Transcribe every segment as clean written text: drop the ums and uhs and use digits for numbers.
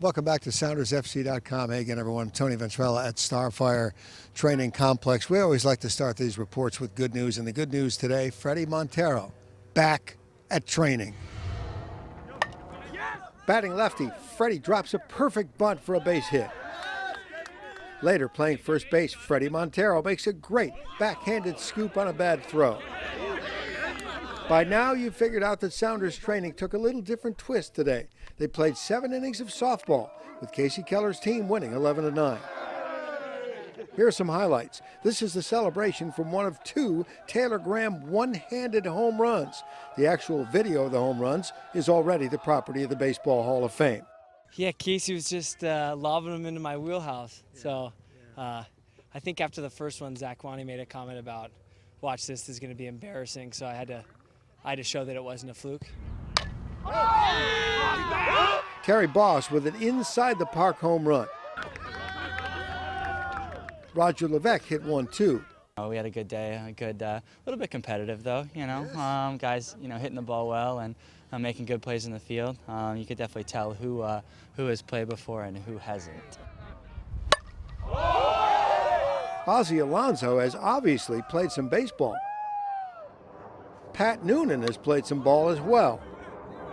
Welcome back to SoundersFC.com. Hey again, everyone. Tony Ventrella at Starfire Training Complex. We always like to start these reports with good news, and the good news today, Fredy Montero back at training. Batting lefty, Fredy drops a perfect bunt for a base hit. Later, playing first base, Fredy Montero makes a great backhanded scoop on a bad throw. By now, you've figured out that Sounders training took a little different twist today. They played 7 innings of softball, with Casey Keller's team winning 11-9. Here are some highlights. This is the celebration from one of 2 Taylor Graham one-handed home runs. The actual video of the home runs is already the property of the Baseball Hall of Fame. Yeah, Casey was just lobbing them into my wheelhouse. So I think after the first one, Zach Wani made a comment about, watch this is going to be embarrassing. So I had to show that it wasn't a fluke. Terry Boss with an inside-the-park home run. Roger Levesque hit one, too. We had a good day, a little bit competitive though, you know. Guys, hitting the ball well and making good plays in the field. You could definitely tell who has played before and who hasn't. Ozzie Alonso has obviously played some baseball. Pat Noonan has played some ball as well.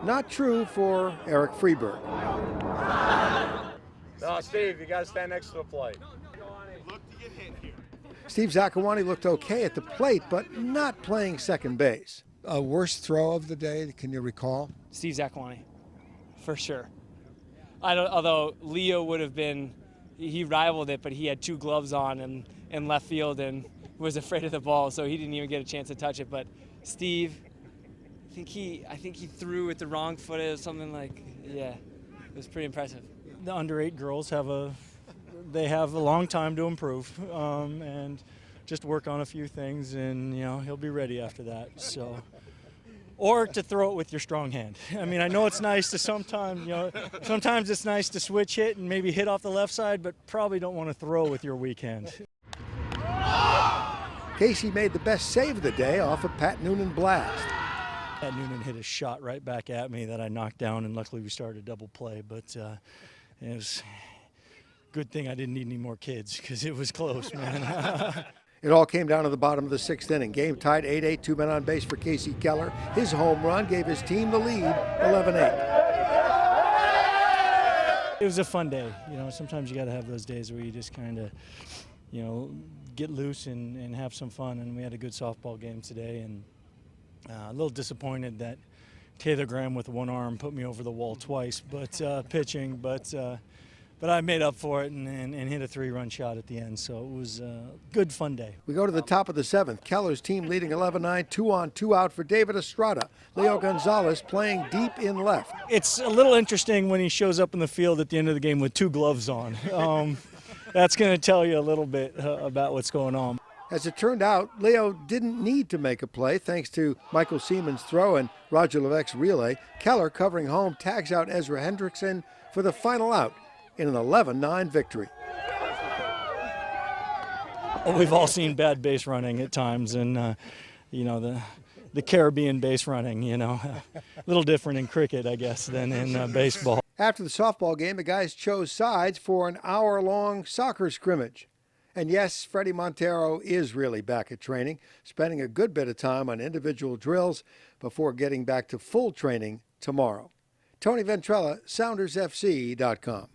Not true for Eric Freeberg. No, Steve, you got to stand next to the plate. Steve Zakawani looked okay at the plate, but not playing second base. A worst throw of the day, can you recall? Steve Zakawani, for sure. Although Leo would have been, he rivaled it, but he had 2 gloves on in left field and was afraid of the ball, so he didn't even get a chance to touch it. But Steve, I think he threw with the wrong foot or something like, yeah, it was pretty impressive. The under 8 girls have a long time to improve and just work on a few things, and he'll be ready after that. So, or to throw it with your strong hand. I mean, I know it's nice to sometimes it's nice to switch hit and maybe hit off the left side, but probably don't want to throw with your weak hand. Casey made the best save of the day off a Pat Noonan blast. Pat Noonan hit a shot right back at me that I knocked down, and luckily we started a double play, but it was good thing I didn't need any more kids because it was close, man. It all came down to the bottom of the 6th inning. Game tied 8-8, 2 men on base for Casey Keller. His home run gave his team the lead, 11-8. It was a fun day. Sometimes you got to have those days where you just kind of, get loose and have some fun. And we had a good softball game today, and a little disappointed that Taylor Graham with one arm put me over the wall twice, but pitching, but I made up for it and hit a 3-run shot at the end, so it was a good, fun day. We go to the top of the 7th. Keller's team leading 11-9, 2 on, 2 out for David Estrada. Leo Gonzalez playing deep in left. It's a little interesting when he shows up in the field at the end of the game with 2 gloves on. That's going to tell you a little bit about what's going on. As it turned out, Leo didn't need to make a play thanks to Michael Seaman's throw and Roger Levesque's relay. Keller, covering home, tags out Ezra Hendrickson for the final out in an 11-9 victory. Well, we've all seen bad base running at times, and the Caribbean base running, a little different in cricket, I guess, than in baseball. After the softball game, the guys chose sides for an hour-long soccer scrimmage. And yes, Fredy Montero is really back at training, spending a good bit of time on individual drills before getting back to full training tomorrow. Tony Ventrella, SoundersFC.com.